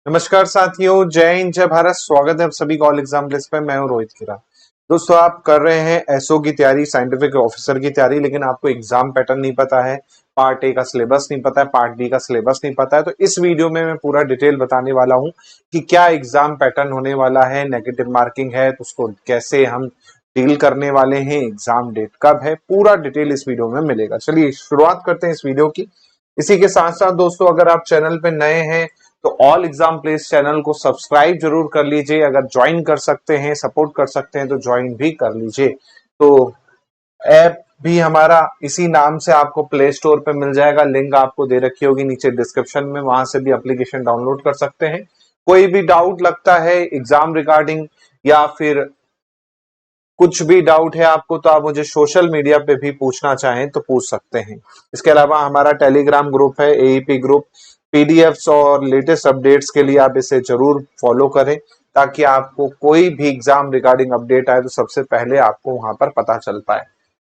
नमस्कार साथियों, जय हिंद जय भारत। स्वागत है आप सभी का ऑल एग्जाम प्लेस पे। मैं हूं रोहित खीरा। दोस्तों, आप कर रहे हैं एसओ की तैयारी, साइंटिफिक ऑफिसर की तैयारी, लेकिन आपको एग्जाम पैटर्न नहीं पता है, पार्ट ए का सिलेबस नहीं पता है, पार्ट बी का सिलेबस नहीं पता है। तो इस वीडियो में मैं पूरा डिटेल बताने वाला हूं कि क्या एग्जाम पैटर्न होने वाला है, नेगेटिव मार्किंग है तो उसको कैसे हम डील करने वाले हैं, एग्जाम डेट कब है, पूरा डिटेल इस वीडियो में मिलेगा। चलिए शुरुआत करते हैं इस वीडियो की। इसी के साथ साथ दोस्तों, अगर आप चैनल पे नए हैं तो ऑल एग्जाम प्लेस चैनल को सब्सक्राइब जरूर कर लीजिए। अगर ज्वाइन कर सकते हैं, सपोर्ट कर सकते हैं तो ज्वाइन भी कर लीजिए। तो ऐप भी हमारा इसी नाम से आपको प्ले स्टोर पे मिल जाएगा, लिंक आपको दे रखी होगी नीचे डिस्क्रिप्शन में, वहां से भी एप्लीकेशन डाउनलोड कर सकते हैं। कोई भी डाउट लगता है एग्जाम रिगार्डिंग या फिर कुछ भी डाउट है आपको तो आप मुझे सोशल मीडिया पे भी पूछना चाहें तो पूछ सकते हैं। इसके अलावा हमारा टेलीग्राम ग्रुप है, एईपी ग्रुप। पीडीएफ्स और लेटेस्ट अपडेट्स के लिए आप इसे जरूर फॉलो करें, ताकि आपको कोई भी एग्जाम रिगार्डिंग अपडेट आए तो सबसे पहले आपको वहां पर पता चल पाए।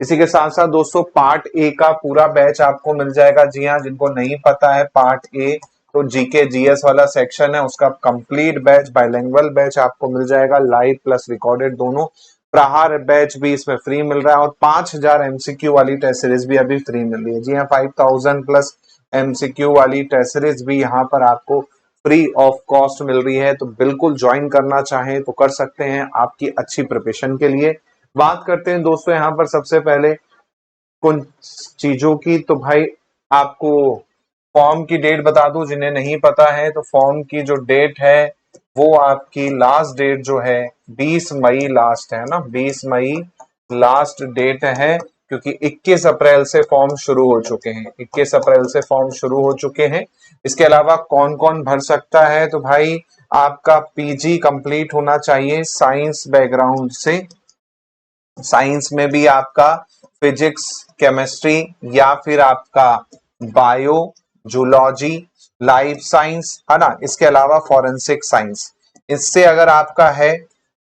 इसी के साथ साथ दोस्तों, पार्ट ए का पूरा बैच आपको मिल जाएगा। जी हाँ, जिनको नहीं पता है पार्ट ए, तो जीके जीएस वाला सेक्शन है, उसका कंप्लीट बैच, बाइलिंगुअल बैच आपको मिल जाएगा, लाइव प्लस रिकॉर्डेड दोनों। प्रहार बैच भी इसमें फ्री मिल रहा है और 5000 एमसीक्यू वाली टेस्ट सीरीज भी अभी फ्री मिल रही है। जी हाँ, 5000 प्लस एमसीक्यू वाली टेस्ट सीरीज भी यहाँ पर आपको फ्री ऑफ कॉस्ट मिल रही है। तो बिल्कुल ज्वाइन करना चाहें तो कर सकते हैं, आपकी अच्छी प्रिपरेशन के लिए। बात करते हैं दोस्तों यहाँ पर सबसे पहले कुछ चीजों की। तो भाई आपको फॉर्म की डेट बता दूं, जिन्हें नहीं पता है तो फॉर्म की जो डेट है वो आपकी लास्ट डेट जो है 20 मई लास्ट है ना, 20 मई लास्ट डेट है। क्योंकि 21 अप्रैल से फॉर्म शुरू हो चुके हैं, 21 अप्रैल से फॉर्म शुरू हो चुके हैं। इसके अलावा कौन कौन भर सकता है, तो भाई आपका पीजी कंप्लीट होना चाहिए साइंस बैकग्राउंड से। साइंस में भी आपका फिजिक्स, केमिस्ट्री या फिर आपका बायो, जूलॉजी, लाइफ साइंस है ना। इसके अलावा फॉरेंसिक साइंस, इससे अगर आपका है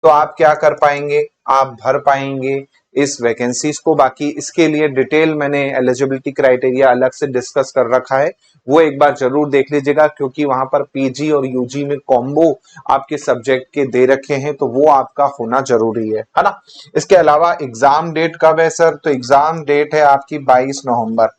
तो आप क्या कर पाएंगे, आप भर पाएंगे इस वैकेंसीज को। बाकी इसके लिए डिटेल मैंने एलिजिबिलिटी क्राइटेरिया अलग से डिस्कस कर रखा है, वो एक बार जरूर देख लीजिएगा, क्योंकि वहां पर पीजी और यूजी में कॉम्बो आपके सब्जेक्ट के दे रखे हैं, तो वो आपका होना जरूरी है ना। इसके अलावा एग्जाम डेट कब है सर, तो एग्जाम डेट है आपकी 22 नवंबर।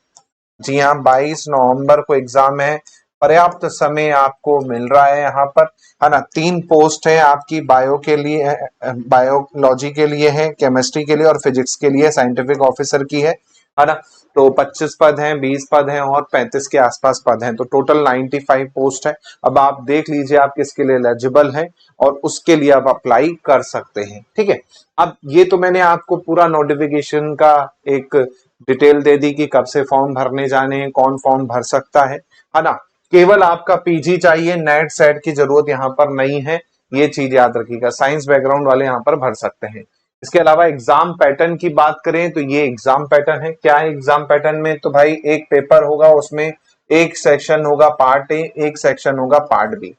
जी हाँ, 22 नवंबर को एग्जाम है। पर्याप्त समय आपको मिल रहा है यहाँ पर, है ना। 3 पोस्ट है आपकी, बायो के लिए, बायोलॉजी के लिए है, केमिस्ट्री के लिए और फिजिक्स के लिए साइंटिफिक ऑफिसर की है ना। तो 25 पद हैं, 20 पद हैं और 35 के आसपास पद हैं, तो टोटल 95 पोस्ट है। अब आप देख लीजिए आप किसके लिए एलिजिबल हैं और उसके लिए आप अप्लाई कर सकते हैं, ठीक है। अब ये तो मैंने आपको पूरा नोटिफिकेशन का एक डिटेल दे दी कि कब से फॉर्म भरने जाने हैं, कौन फॉर्म भर सकता है ना। केवल आपका पीजी चाहिए, नेट सेट की जरूरत यहाँ पर नहीं है, ये चीज याद रखिएगा। साइंस बैकग्राउंड वाले यहाँ पर भर सकते हैं। इसके अलावा एग्जाम पैटर्न की बात करें तो ये एग्जाम पैटर्न है। क्या है एग्जाम पैटर्न में, तो भाई एक पेपर होगा, उसमें एक सेक्शन होगा पार्ट ए, एक सेक्शन होगा पार्ट बी।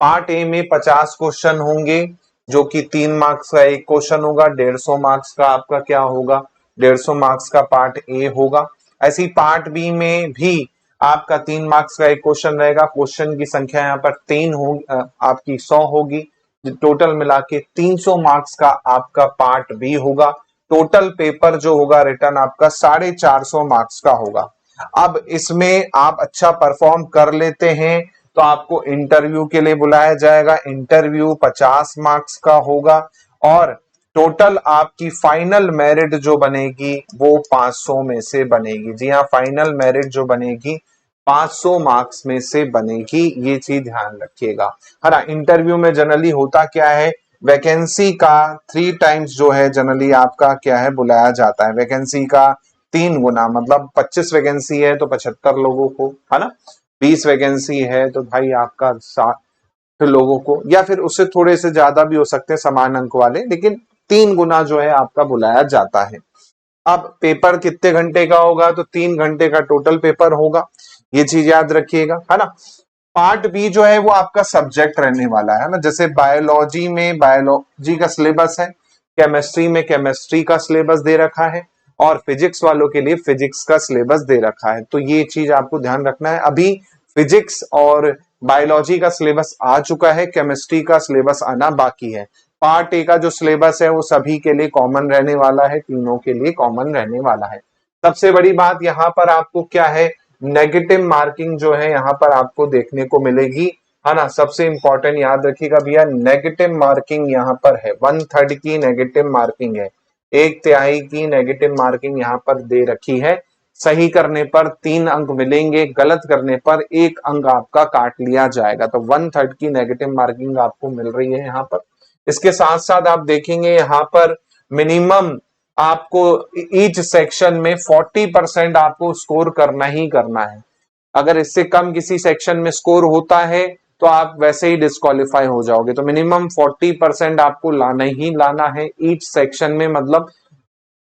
पार्ट ए में 50 क्वेश्चन होंगे, जो कि 3 मार्क्स का एक क्वेश्चन होगा, 150 मार्क्स का आपका क्या होगा, 150 मार्क्स का पार्ट ए होगा। ऐसी पार्ट बी में भी आपका 3 मार्क्स का एक क्वेश्चन रहेगा। क्वेश्चन की संख्या यहाँ पर 3 हो, आपकी 100 होगी। टोटल मिला के 300 मार्क्स का आपका पार्ट बी होगा। टोटल पेपर जो होगा रिटर्न आपका 450 मार्क्स का होगा। अब इसमें आप अच्छा परफॉर्म कर लेते हैं तो आपको इंटरव्यू के लिए बुलाया जाएगा। इंटरव्यू 50 मार्क्स का होगा और टोटल आपकी फाइनल मेरिट जो बनेगी वो 500 में से बनेगी। जी हाँ, फाइनल मेरिट जो बनेगी 500 मार्क्स में से बनेगी, ये चीज ध्यान रखिएगा, है ना। इंटरव्यू में जनरली होता क्या है, वैकेंसी का 3 टाइम्स जो है जनरली आपका क्या है बुलाया जाता है। वैकेंसी का 3 गुना, मतलब 25 वैकेंसी है तो 75 लोगों को, है ना। 20 वैकेंसी है तो भाई आपका 60 लोगों को, या फिर उससे थोड़े से ज्यादा भी हो सकते हैं समान अंक वाले, लेकिन 3 गुना जो है आपका बुलाया जाता है। अब पेपर कितने घंटे का होगा, तो 3 घंटे का टोटल पेपर होगा, ये चीज याद रखिएगा, है ना। पार्ट बी जो है वो आपका सब्जेक्ट रहने वाला है ना। जैसे बायोलॉजी में बायोलॉजी का सिलेबस है, केमिस्ट्री में केमिस्ट्री का सिलेबस दे रखा है और फिजिक्स वालों के लिए फिजिक्स का सिलेबस दे रखा है। तो ये चीज आपको ध्यान रखना है। अभी फिजिक्स और बायोलॉजी का सिलेबस आ चुका है, केमिस्ट्री का सिलेबस आना बाकी है। पार्ट ए का जो सिलेबस है वो सभी के लिए कॉमन रहने वाला है, तीनों के लिए कॉमन रहने वाला है। सबसे बड़ी बात यहाँ पर आपको क्या है, नेगेटिव मार्किंग जो है यहाँ पर आपको देखने को मिलेगी, है ना। सबसे इंपॉर्टेंट याद रखिएगा भैया, नेगेटिव मार्किंग यहाँ पर है, 1/3 की नेगेटिव मार्किंग है, 1/3 की नेगेटिव मार्किंग यहाँ पर दे रखी है। सही करने पर 3 अंक मिलेंगे, गलत करने पर 1 अंक आपका काट लिया जाएगा। तो 1/3 की नेगेटिव मार्किंग आपको मिल रही है यहाँ पर। इसके साथ साथ आप देखेंगे यहाँ पर मिनिमम आपको ईच सेक्शन में 40% आपको स्कोर करना ही करना है। अगर इससे कम किसी सेक्शन में स्कोर होता है तो आप वैसे ही डिस्क्वालीफाई हो जाओगे। तो मिनिमम 40% आपको लाना ही लाना है ईच सेक्शन में। मतलब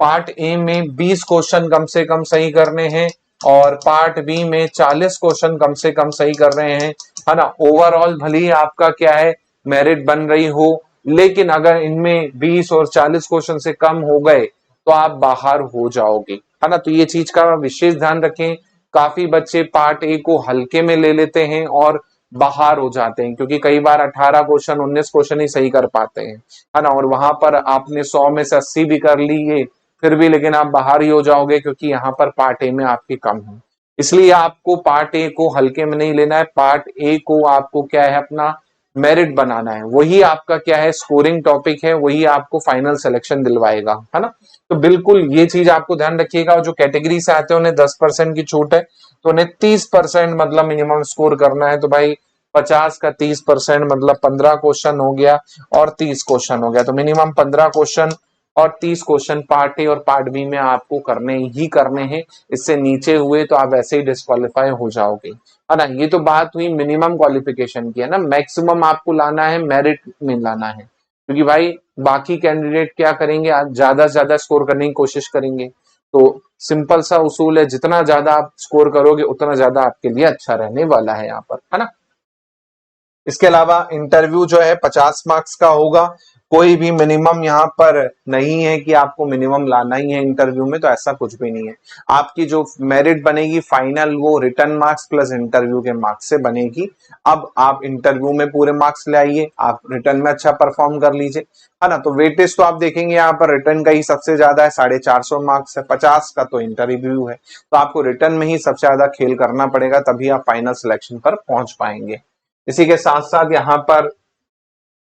पार्ट ए में 20 क्वेश्चन कम से कम सही करने हैं और पार्ट बी में 40 क्वेश्चन कम से कम सही कर रहे हैं, है ना। ओवरऑल भले ही आपका क्या है मेरिट बन रही हो, लेकिन अगर इनमें 20 और 40 क्वेश्चन से कम हो गए तो आप बाहर हो जाओगे, है ना। तो ये चीज का विशेष ध्यान रखें। काफी बच्चे पार्ट ए को हल्के में ले लेते हैं और बाहर हो जाते हैं, क्योंकि कई बार 18 क्वेश्चन 19 क्वेश्चन ही सही कर पाते हैं, है ना। और वहां पर आपने 100 में से 80 भी कर लिए फिर भी, लेकिन आप बाहर ही हो जाओगे क्योंकि यहाँ पर पार्ट ए में आपकी कम है। इसलिए आपको पार्ट ए को हल्के में नहीं लेना है, पार्ट ए को आपको क्या है अपना मेरिट बनाना है, वही आपका क्या है स्कोरिंग टॉपिक है, वही आपको फाइनल सिलेक्शन दिलवाएगा, है ना। तो बिल्कुल ये चीज आपको ध्यान रखिएगा। जो कैटेगरी से आते हैं उन्हें 10% की छूट है, तो उन्हें 30% मतलब मिनिमम स्कोर करना है। तो भाई 50 का 30% मतलब 15 क्वेश्चन हो गया और 30 क्वेश्चन हो गया, तो मिनिमम 15 क्वेश्चन और 30 क्वेश्चन पार्ट ए और पार्ट बी में आपको करने ही करने हैं। इससे नीचे हुए तो आप ऐसे ही डिस्क्वालीफाई हो जाओगे, है ना। ये तो बात हुई मिनिमम क्वालिफिकेशन की, है ना। मैक्सिमम आपको लाना है, मेरिट में लाना है, क्योंकि भाई बाकी कैंडिडेट क्या करेंगे, आज ज्यादा से ज्यादा स्कोर करने की कोशिश करेंगे। तो सिंपल सा उसूल है, जितना ज्यादा आप स्कोर करोगे उतना ज्यादा आपके लिए अच्छा रहने वाला है यहाँ पर, है ना। इसके अलावा इंटरव्यू जो है 50 मार्क्स का होगा। कोई भी मिनिमम यहाँ पर नहीं है कि आपको मिनिमम लाना ही है इंटरव्यू में, तो ऐसा कुछ भी नहीं है। आपकी जो मेरिट बनेगी फाइनल वो रिटर्न मार्क्स प्लस इंटरव्यू के मार्क्स से बनेगी। अब आप इंटरव्यू में पूरे मार्क्स ले आइए, आप रिटर्न में अच्छा परफॉर्म कर लीजिए, है ना। तो वेटेज तो आप देखेंगे यहाँ पर रिटर्न का ही सबसे ज्यादा है, 450 मार्क्स है, 50 का तो इंटरव्यू है। तो आपको रिटर्न में ही सबसे ज्यादा खेल करना पड़ेगा, तभी आप फाइनल सिलेक्शन पर पहुंच पाएंगे। इसी के साथ साथ यहाँ पर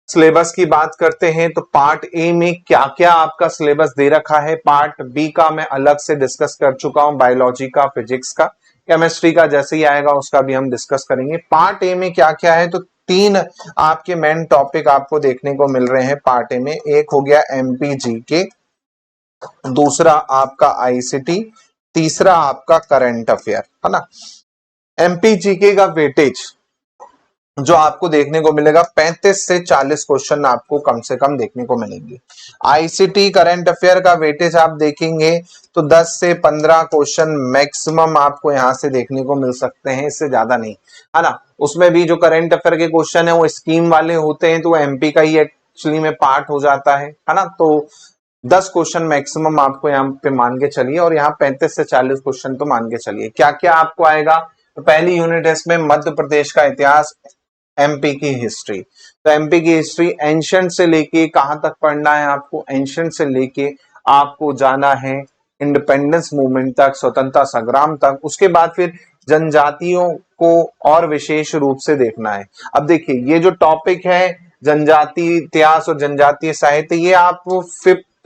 सिलेबस की बात करते हैं, तो पार्ट ए में क्या क्या आपका सिलेबस दे रखा है। पार्ट बी का मैं अलग से डिस्कस कर चुका हूं, बायोलॉजी का, फिजिक्स का, केमिस्ट्री का जैसे ही आएगा उसका भी हम डिस्कस करेंगे। पार्ट ए में क्या क्या है, तो 3 आपके मेन टॉपिक आपको देखने को मिल रहे हैं पार्ट ए में। एक हो गया एमपीजीके, दूसरा आपका आईसीटी, तीसरा आपका करंट अफेयर, है ना। एमपीजीके का वेटेज जो आपको देखने को मिलेगा 35 से 40 क्वेश्चन आपको कम से कम देखने को मिलेंगे। आईसीटी करंट अफेयर का वेटेज आप देखेंगे तो 10 से 15 क्वेश्चन मैक्सिमम आपको यहां से देखने को मिल सकते हैं, इससे ज्यादा नहीं, है ना। उसमें भी जो करंट अफेयर के क्वेश्चन है वो स्कीम वाले होते हैं, तो वो एमपी का ही एक्चुअली में पार्ट हो जाता है ना। तो 10 क्वेश्चन मैक्सिमम आपको यहाँ पे मान के चलिए, और यहाँ 35 से 40 क्वेश्चन तो मान के चलिए। क्या क्या आपको आएगा, तो पहली यूनिट है इसमें मध्य प्रदेश का इतिहास, एमपी की हिस्ट्री। तो एमपी की हिस्ट्री एंशिएंट से लेके कहां तक पढ़ना है आपको, एंशिएंट से लेके आपको जाना है इंडिपेंडेंस मूवमेंट तक, स्वतंत्रता संग्राम तक। उसके बाद फिर जनजातियों को और विशेष रूप से देखना है। अब देखिए ये जो टॉपिक है जनजाति इतिहास और जनजातीय साहित्य, ये आप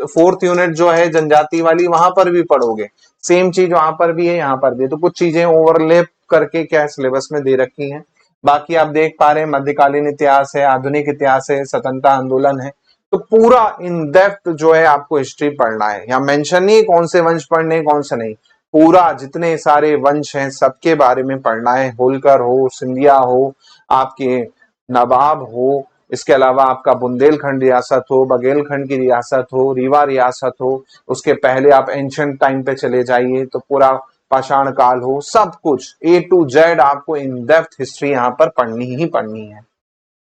4th यूनिट जो है जनजाति वाली वहां पर भी पढ़ोगे, सेम चीज वहां पर भी है यहाँ पर भी। तो कुछ चीजें ओवरलैप करके क्या सिलेबस में दे रखी हैं। बाकी आप देख पा रहे हैं मध्यकालीन इतिहास है, आधुनिक इतिहास है, स्वतंत्रता आंदोलन है। तो पूरा इन डेप्थ जो है आपको हिस्ट्री पढ़ना है। यहाँ मेंशन नहीं कौन से वंश पढ़ने कौन से नहीं, पूरा जितने सारे वंश हैं सबके बारे में पढ़ना है। होलकर हो, सिंधिया हो, आपके नवाब हो, इसके अलावा आपका बुंदेलखंड रियासत हो, बघेलखंड की रियासत हो, रीवा रियासत हो, उसके पहले आप एंशिएंट टाइम पे चले जाइए तो पूरा पाषाण काल हो, सब कुछ A to Z आपको इन डेप्थ हिस्ट्री यहाँ पर पढ़नी ही पढ़नी है।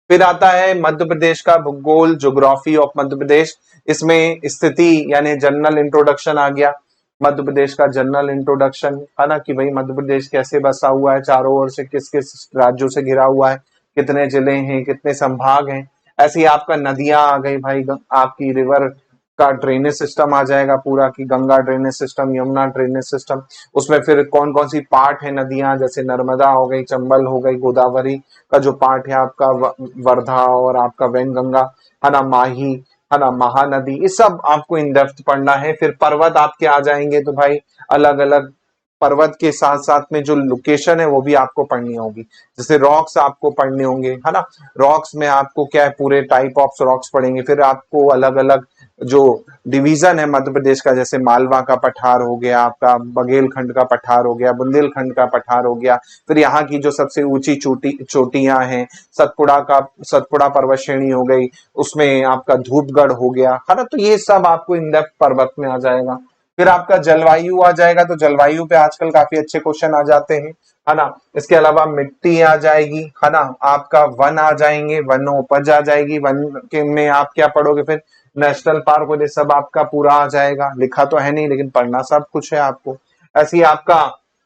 फिर आता है मध्य प्रदेश का भूगोल, ज्योग्राफी ऑफ मध्य प्रदेश। इसमें स्थिति यानी जनरल इंट्रोडक्शन आ गया, मध्य प्रदेश का जनरल इंट्रोडक्शन, है ना, कि भाई मध्य प्रदेश कैसे बसा हुआ है, चारों ओर से किस किस राज्यों से घिरा हुआ है, कितने जिले हैं, कितने संभाग हैं। ऐसे ही आपका नदियां आ गई भाई, आपकी रिवर का ड्रेनेज सिस्टम आ जाएगा पूरा, कि Ganga drainage system, Yamuna drainage system. उसमें फिर कौन कौन सी पार्ट है नदियां, जैसे नर्मदा हो गई, चंबल हो गई, गोदावरी का जो पार्ट है आपका, वर्धा और आपका वैनगंगा, है ना, माही, है ना, महानदी, ये सब आपको इन डेप्थ पढ़ना है। फिर पर्वत आपके आ जाएंगे, तो भाई अलग अलग पर्वत के साथ साथ में जो लोकेशन है वो भी आपको पढ़नी होगी। जैसे रॉक्स आपको पढ़ने होंगे, है ना, रॉक्स में आपको क्या है, पूरे टाइप ऑफ रॉक्स पढ़ेंगे। फिर आपको अलग अलग जो डिवीजन है मध्य प्रदेश का, जैसे मालवा का पठार हो गया, आपका बघेलखंड का पठार हो गया, बुंदेलखंड का पठार हो गया। फिर यहाँ की जो सबसे ऊंची चोटियां हैं, सतपुड़ा पर्वत श्रेणी हो गई, उसमें आपका धूपगढ़ हो गया, है ना। तो ये सब आपको इन डेप्थ पर्वत में आ जाएगा। फिर आपका जलवायु आ जाएगा, तो जलवायु पे आजकल काफी अच्छे क्वेश्चन आ जाते हैं, है ना। इसके अलावा मिट्टी आ जाएगी, है ना, आपका वन आ जाएंगे, वनोपज आ जाएगी, वन के में आप क्या पढ़ोगे, फिर नेशनल पार्क और ये सब आपका पूरा आ जाएगा। लिखा तो है नहीं लेकिन पढ़ना सब कुछ है आपको। ऐसे ही आपका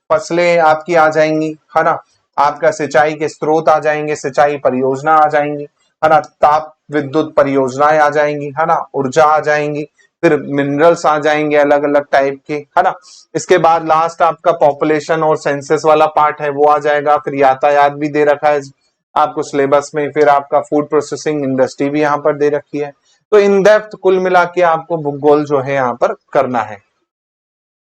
फसलें आपकी आ जाएंगी, है ना, आपका सिंचाई के स्रोत आ जाएंगे, सिंचाई परियोजना आ जाएंगी, है ना, ताप विद्युत परियोजनाएं आ जाएंगी, है ना, ऊर्जा आ जाएंगी। फिर मिनरल्स आ जाएंगे अलग अलग टाइप के, है ना। इसके बाद लास्ट आपका पॉपुलेशन और सेंसस वाला पार्ट है वो आ जाएगा। फिर यातायात भी दे रखा है आपको सिलेबस में। फिर आपका फूड प्रोसेसिंग इंडस्ट्री भी यहाँ पर दे रखी है। तो इन डेप्थ कुल मिला के आपको भूगोल जो है यहाँ पर करना है।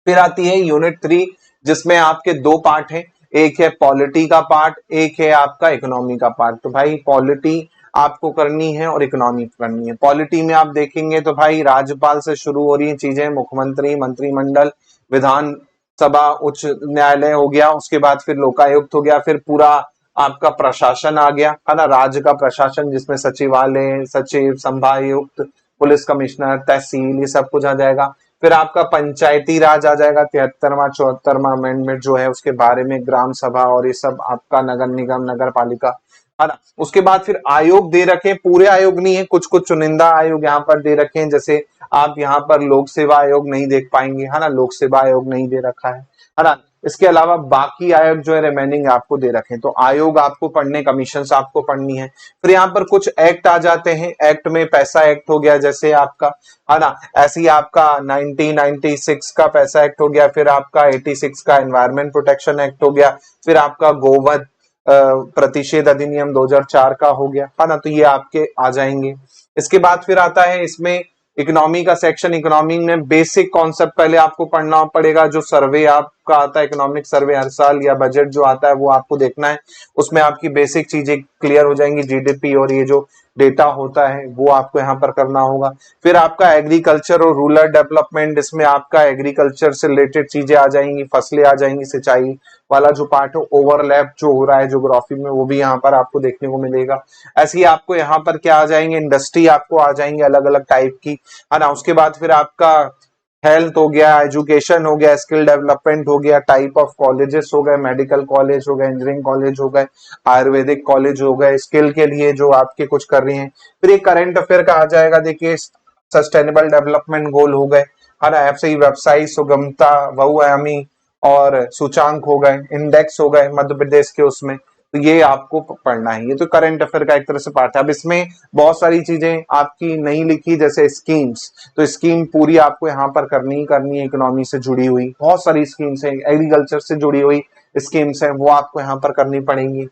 फिर आती है यूनिट 3, जिसमें आपके दो पार्ट हैं, एक है पॉलिटी का पार्ट, एक है आपका इकोनॉमी का पार्ट। तो भाई पॉलिटी आपको करनी है और इकोनॉमी करनी है। पॉलिटी में आप देखेंगे तो भाई राज्यपाल से शुरू हो रही चीजें, मुख्यमंत्री, मंत्रिमंडल, विधान सभा, उच्च न्यायालय हो गया, उसके बाद फिर लोकायुक्त हो गया, फिर पूरा आपका प्रशासन आ गया, है ना, राज्य का प्रशासन, जिसमें सचिवालय, सचिव, संभागायुक्त, पुलिस कमिश्नर, तहसील, ये सब कुछ आ जाएगा। फिर आपका पंचायती राज आ जाएगा, 73वां 74वां अमेंडमेंट जो है उसके बारे में, ग्राम सभा और ये सब आपका, नगर निगम, नगर पालिका, है ना। उसके बाद फिर आयोग दे रखे, पूरे आयोग नहीं है, कुछ कुछ चुनिंदा आयोग यहाँ पर दे रखे हैं। जैसे आप यहाँ पर लोक सेवा आयोग नहीं देख पाएंगे, है ना, लोक सेवा आयोग नहीं दे रखा है ना। इसके अलावा बाकी आयोग जो है रिमेनिंग आपको दे रखे हैं। तो आयोग आपको पढ़ने, कमीशन आपको पढ़नी है। फिर यहाँ पर कुछ एक्ट आ जाते हैं, एक्ट में पैसा एक्ट हो गया जैसे आपका, है ना, ऐसे ही आपका 1996 का पैसा एक्ट हो गया। फिर आपका 86 का एनवायरमेंट प्रोटेक्शन एक्ट हो गया। फिर आपका गोवध प्रतिषेध अधिनियम 2004 का हो गया, है ना। तो ये आपके आ जाएंगे। इसके बाद फिर आता है इसमें इकोनॉमी का सेक्शन। इकोनॉमी में बेसिक कॉन्सेप्ट पहले आपको पढ़ना पड़ेगा। जो सर्वे आपका आता है, इकोनॉमिक सर्वे हर साल, या बजट जो आता है वो आपको देखना है। उसमें आपकी बेसिक चीजें क्लियर हो जाएंगी, जीडीपी और ये जो डेटा होता है वो आपको यहाँ पर करना होगा। फिर आपका एग्रीकल्चर और रूरल डेवलपमेंट, इसमें आपका एग्रीकल्चर से रिलेटेड चीजें आ जाएंगी, फसलें आ जाएंगी, सिंचाई वाला जो पार्ट है, ओवरलैप जो हो रहा है ज्योग्राफी में, वो भी यहाँ पर आपको देखने को मिलेगा। ऐसे ही आपको यहाँ पर क्या आ जाएंगे, इंडस्ट्री आपको आ जाएंगे अलग अलग टाइप की, है ना। उसके बाद फिर आपका हेल्थ हो गया, एजुकेशन हो गया, स्किल डेवलपमेंट हो गया, टाइप ऑफ कॉलेजेस हो गए, मेडिकल कॉलेज हो गए, इंजीनियरिंग कॉलेज हो गए, आयुर्वेदिक कॉलेज हो गए, स्किल के लिए जो आपके कुछ कर रही हैं। फिर एक करंट अफेयर का आ जाएगा, देखिए सस्टेनेबल डेवलपमेंट गोल हो गए, है ना, ऐसे ही व्यवसायी सुगमता, बहुआयामी और सूचांक हो गए, इंडेक्स हो गए मध्य प्रदेश के उसमें। तो ये आपको पढ़ना है। ये तो करंट अफेयर का एक तरह से पार्ट है। अब इसमें बहुत सारी चीजें आपकी नहीं लिखी, जैसे स्कीम्स, तो स्कीम पूरी आपको यहाँ पर करनी ही करनी है। इकोनॉमी से जुड़ी हुई बहुत सारी स्कीम्स है, एग्रीकल्चर से जुड़ी हुई स्कीम्स है, वो आपको यहाँ पर करनी पड़ेंगी।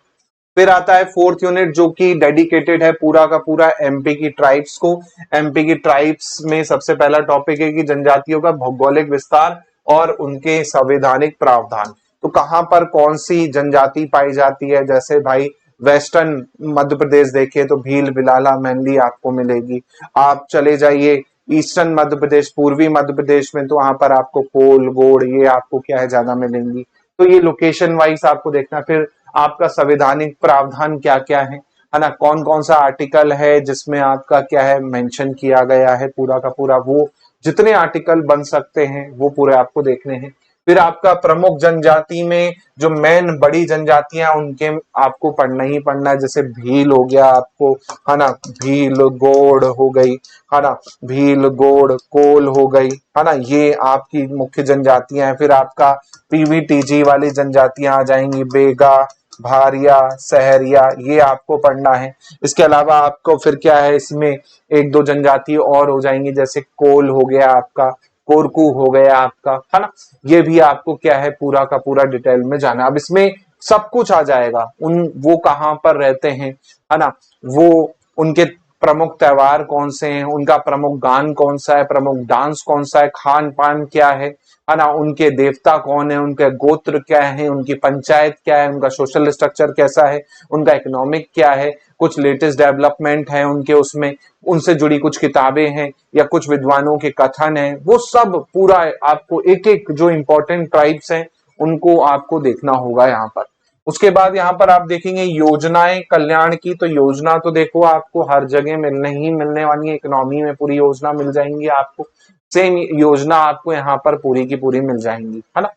फिर आता है फोर्थ यूनिट, जो कि डेडिकेटेड है पूरा का पूरा एमपी की ट्राइब्स को। एमपी की ट्राइब्स में सबसे पहला टॉपिक है कि जनजातियों का भौगोलिक विस्तार और उनके संवैधानिक प्रावधान। तो कहां पर कौन सी जनजाति पाई जाती है, जैसे भाई वेस्टर्न मध्य प्रदेश देखिए तो भील, बिलाला, मैनली आपको मिलेगी। आप चले जाइए ईस्टर्न मध्य प्रदेश, पूर्वी मध्य प्रदेश में, तो वहां पर आपको कोल, गोड़, ये आपको क्या है ज्यादा मिलेंगी। तो ये लोकेशन वाइज आपको देखना। फिर आपका संवैधानिक प्रावधान क्या क्या है ना, कौन कौन सा आर्टिकल है जिसमें आपका क्या है मेंशन किया गया है, पूरा का पूरा वो जितने आर्टिकल बन सकते हैं वो पूरे आपको देखने हैं। फिर आपका प्रमुख जनजाति में जो मेन बड़ी जनजातियां उनके आपको पढ़ना ही पढ़ना है, जैसे भील हो गया आपको, है ना, भील गोड़ हो गई, है ना, भील गोड़ कोल हो गई, है ना, ये आपकी मुख्य जनजातियां हैं। फिर आपका पीवीटीजी वाली जनजातियां आ जाएंगी, बेगा, भारिया, सहरिया, ये आपको पढ़ना है। इसके अलावा आपको फिर क्या है, इसमें एक दो जनजाति और हो जाएंगी, जैसे कोल हो गया आपका, कोरकू हो गया आपका, है ना, ये भी आपको क्या है पूरा का पूरा डिटेल में जाना। अब इसमें सब कुछ आ जाएगा, वो कहाँ पर रहते हैं, है ना, वो उनके प्रमुख त्योहार कौन से हैं, उनका प्रमुख गान कौन सा है, प्रमुख डांस कौन सा है, खान पान क्या है ना, उनके देवता कौन है, उनके गोत्र क्या है, उनकी पंचायत क्या है, उनका सोशल स्ट्रक्चर कैसा है, उनका इकोनॉमिक क्या है, कुछ लेटेस्ट डेवलपमेंट है उनके, उसमें उनसे जुड़ी कुछ किताबें हैं या कुछ विद्वानों के कथन है, वो सब पूरा आपको एक एक जो इंपॉर्टेंट ट्राइब्स हैं उनको आपको देखना होगा यहाँ पर। उसके बाद यहाँ पर आप देखेंगे योजनाएं कल्याण की, तो योजना तो देखो आपको हर जगह मिलने ही मिलने वाली है, इकोनॉमी में पूरी योजना मिल जाएंगी आपको, सेम योजना आपको यहाँ पर पूरी की पूरी मिल जाएंगी, है ना।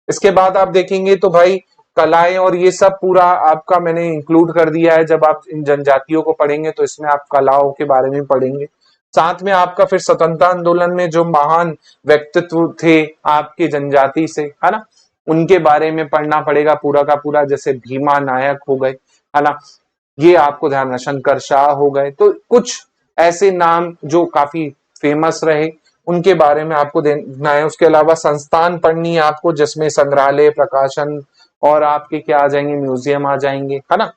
इसके बाद आप देखेंगे तो भाई कलाएं और ये सब पूरा आपका मैंने इंक्लूड कर दिया है, जब आप इन जनजातियों को पढ़ेंगे तो इसमें आप कलाओं के बारे में पढ़ेंगे। साथ में आपका फिर स्वतंत्रता आंदोलन में जो महान व्यक्तित्व थे आपके जनजाति से, है ना, उनके बारे में पढ़ना पड़ेगा पूरा का पूरा, जैसे भीमा नायक हो गए, है ना, ये आपको ध्यान रखना, शंकर शाह हो गए, तो कुछ ऐसे नाम जो काफी फेमस रहे उनके बारे में आपको देखना है। उसके अलावा संस्थान पढ़नी है आपको, जिसमें संग्रहालय, प्रकाशन और आपके क्या आ जाएंगे, म्यूजियम आ जाएंगे, है ना,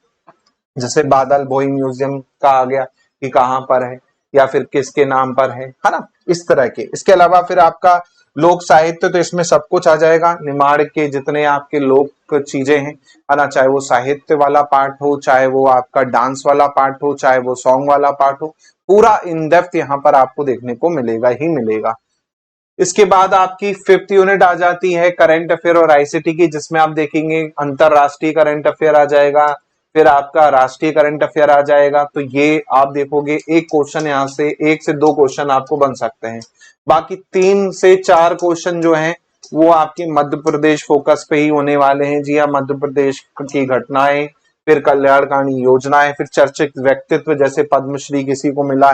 जैसे बादल भोई म्यूजियम का आ गया कि कहाँ पर है या फिर किसके नाम पर है ना, इस तरह के। इसके अलावा फिर आपका लोक साहित्य, तो इसमें सब कुछ आ जाएगा, निमाड़ के जितने आपके लोक चीजें हैं, है ना, चाहे वो साहित्य वाला पार्ट हो, चाहे वो आपका डांस वाला पार्ट हो, चाहे वो सॉन्ग वाला पार्ट हो, पूरा इन डेप्थ यहाँ पर आपको देखने को मिलेगा ही मिलेगा। इसके बाद आपकी फिफ्थ यूनिट आ जाती है करंट अफेयर और आईसीटी की, जिसमें आप देखेंगे अंतरराष्ट्रीय करंट अफेयर आ जाएगा, फिर आपका राष्ट्रीय करंट अफेयर आ जाएगा। तो ये आप देखोगे एक क्वेश्चन यहाँ से, एक से दो क्वेश्चन आपको बन सकते हैं, बाकी 3 से 4 क्वेश्चन जो हैं वो आपके मध्य प्रदेश फोकस पे ही होने वाले हैं। जी हाँ, मध्य प्रदेश की घटनाएं, फिर कल्याणकारी योजनाएं, फिर चर्चित व्यक्तित्व, जैसे पद्मश्री किसी को मिला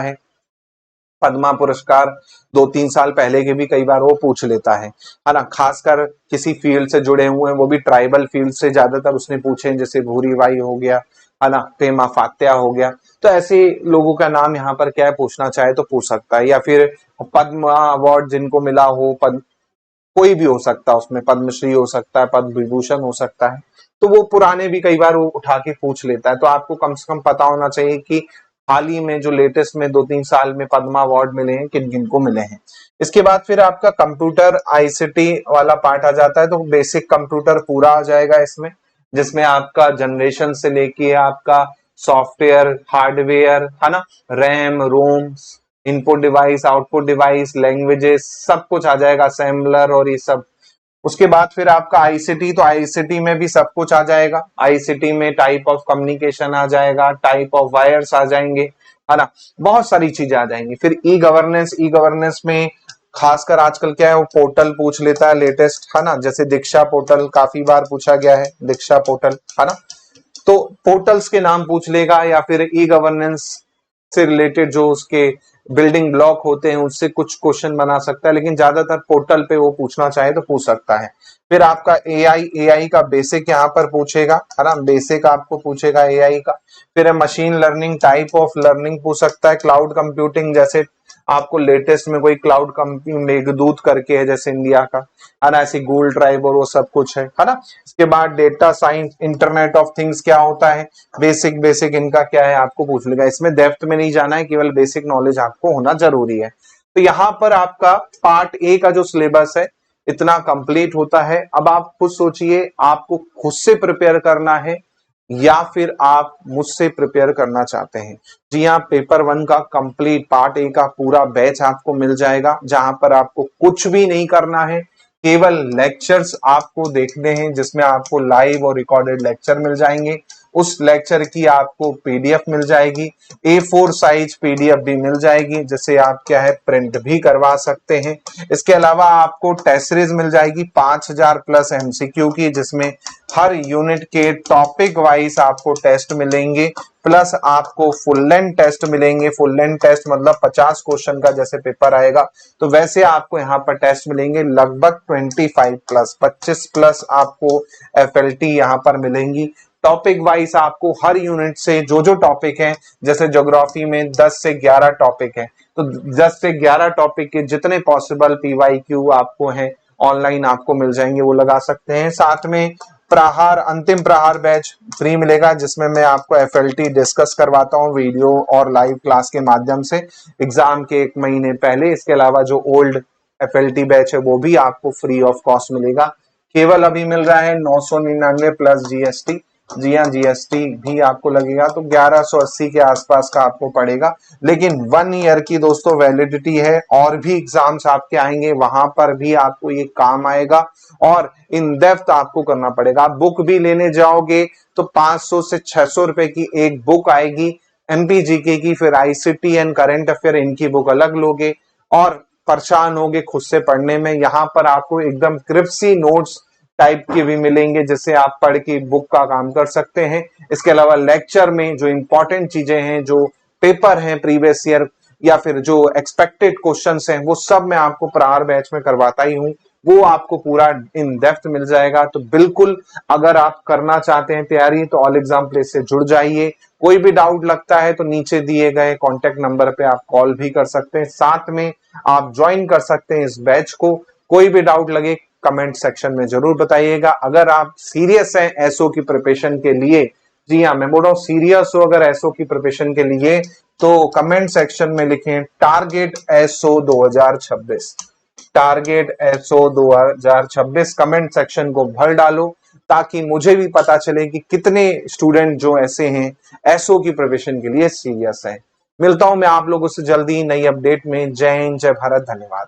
पद्मा पुरस्कार 2-3 साल पहले के भी कई बार वो पूछ लेता है ना, खासकर किसी फील्ड से जुड़े हुए हैं, वो भी ट्राइबल फील्ड से ज्यादातर उसने पूछे, जैसे भूरी बाई हो गया, है ना, पेमा फात्या हो गया, तो ऐसे लोगों का नाम यहाँ पर क्या है पूछना चाहे तो पूछ सकता है। या फिर पद्म अवार्ड जिनको मिला हो, कोई भी हो सकता है उसमें, पद्मश्री हो सकता है, पद्म विभूषण हो सकता है, तो वो पुराने भी कई बार वो उठा के पूछ लेता है। तो आपको कम से कम पता होना चाहिए कि हाल ही में जो लेटेस्ट में 2-3 साल में पद्मा अवार्ड मिले हैं किन किन को मिले हैं। इसके बाद फिर आपका कंप्यूटर आईसीटी वाला पार्ट आ जाता है, तो बेसिक कंप्यूटर पूरा आ जाएगा इसमें, जिसमें आपका जनरेशन से लेके आपका सॉफ्टवेयर, हार्डवेयर, है ना, RAM ROM, input device, output device, languages, सब कुछ आ जाएगा, असेंबलर और ये सब। उसके बाद फिर आपका आईसीटी, तो आईसीटी में भी सब कुछ आ जाएगा। आईसीटी में टाइप ऑफ कम्युनिकेशन आ जाएगा, टाइप ऑफ वायर्स आ जाएंगे, है ना, बहुत सारी चीजें आ जाएंगी। फिर ई गवर्नेंस, ई गवर्नेंस में खासकर आजकल क्या है वो पोर्टल पूछ लेता है लेटेस्ट, है ना, जैसे दीक्षा पोर्टल काफी बार पूछा गया है, दीक्षा पोर्टल, है ना, तो पोर्टल्स के नाम पूछ लेगा, या फिर ई गवर्नेंस से रिलेटेड जो उसके बिल्डिंग ब्लॉक होते हैं उससे कुछ क्वेश्चन बना सकता है, लेकिन ज्यादातर पोर्टल पे वो पूछना चाहे तो पूछ सकता है। फिर आपका एआई का बेसिक यहाँ पर पूछेगा, है ना, बेसिक आपको पूछेगा एआई का। फिर machine learning, type of learning पूछ सकता है, क्लाउड कंप्यूटिंग, जैसे आपको लेटेस्ट में कोई क्लाउड कंपनी मेघदूत करके है जैसे इंडिया का, है ना, ऐसी गूगल ड्राइव और वो सब कुछ है ना। इसके बाद data science, internet of things क्या होता है, बेसिक बेसिक इनका क्या है आपको पूछ लेगा। इसमें डेप्थ में नहीं जाना है, केवल बेसिक नॉलेज आपको होना जरूरी है। तो यहाँ पर आपका पार्ट ए का जो सिलेबस है इतना कंप्लीट होता है। अब आप खुद सोचिए, आपको खुद से प्रिपेयर करना है या फिर आप मुझसे प्रिपेयर करना चाहते हैं। जी हाँ, पेपर 1 का कंप्लीट पार्ट ए का पूरा बैच आपको मिल जाएगा, जहां पर आपको कुछ भी नहीं करना है, केवल लेक्चर्स आपको देखने हैं, जिसमें आपको लाइव और रिकॉर्डेड लेक्चर मिल जाएंगे। उस लेक्चर की आपको पीडीएफ मिल जाएगी, A4 साइज पीडीएफ भी मिल जाएगी, जिसे आप क्या है प्रिंट भी करवा सकते हैं। इसके अलावा आपको टेस्ट सीरीज मिल जाएगी 5000 प्लस एमसीक्यू की, जिसमें हर यूनिट के टॉपिक वाइज आपको टेस्ट मिलेंगे, प्लस आपको फुल लेंथ टेस्ट मिलेंगे। फुल लेंथ टेस्ट मतलब 50 क्वेश्चन का जैसे पेपर आएगा, तो वैसे आपको यहाँ पर टेस्ट मिलेंगे लगभग 25 प्लस आपको एफएलटी यहाँ पर मिलेंगी। टॉपिक वाइज आपको हर यूनिट से जो जो टॉपिक है, जैसे ज्योग्राफी में 10 से 11 टॉपिक है, तो 10 से 11 टॉपिक के जितने पॉसिबल पीवाईक्यू आपको हैं ऑनलाइन आपको मिल जाएंगे, वो लगा सकते हैं। साथ में प्रहार, अंतिम प्रहार बैच फ्री मिलेगा, जिसमें मैं आपको एफएलटी डिस्कस करवाता हूँ वीडियो और लाइव क्लास के माध्यम से एग्जाम के 1 महीने पहले। इसके अलावा जो ओल्ड एफएलटी बैच है वो भी आपको फ्री ऑफ कॉस्ट मिलेगा। केवल अभी मिल रहा है 999 प्लस जीएसटी। जी हाँ, जीएसटी भी आपको लगेगा, तो 1180 के आसपास का आपको पड़ेगा। लेकिन 1 ईयर की दोस्तों वैलिडिटी है, और भी एग्जाम्स आपके आएंगे, वहां पर भी आपको ये काम आएगा और इन डेप्थ आपको करना पड़ेगा। आप बुक भी लेने जाओगे तो 500 से 600 रुपए की एक बुक आएगी एमपीजीके की, फिर आईसीटी एंड करंट अफेयर इनकी बुक अलग लोगे और परेशान होगे खुद से पढ़ने में। यहाँ पर आपको एकदम क्रिप्सी नोट्स टाइप के भी मिलेंगे, जिससे आप पढ़ के बुक का काम कर सकते हैं। इसके अलावा लेक्चर में जो इंपॉर्टेंट चीजें हैं, जो पेपर हैं प्रीवियस ईयर या फिर जो एक्सपेक्टेड क्वेश्चंस हैं, वो सब मैं आपको प्रहार बैच में करवाता ही हूँ, वो आपको पूरा इन डेप्थ मिल जाएगा। तो बिल्कुल अगर आप करना चाहते हैं तैयारी, तो ऑल एग्जाम प्लेस से जुड़ जाइए। कोई भी डाउट लगता है तो नीचे दिए गए कॉन्टेक्ट नंबर पे आप कॉल भी कर सकते हैं, साथ में आप ज्वाइन कर सकते हैं इस बैच को। कोई भी डाउट लगे कमेंट सेक्शन में जरूर बताइएगा। अगर आप सीरियस हैं एसओ की प्रिपरेशन के लिए, जी हाँ मैं बोल रहा हूँ सीरियस हो अगर एसओ की प्रिपरेशन के लिए, तो कमेंट सेक्शन में लिखें target SO 2026, target SO 2026 comment section को भर डालो, ताकि मुझे भी पता चले कि कितने स्टूडेंट जो ऐसे हैं एसओ की प्रिपरेशन के लिए सीरियस हैं। मिलता हूं मैं आप लोगों से जल्दी नई अपडेट में। जय हिंद, जय भारत, धन्यवाद।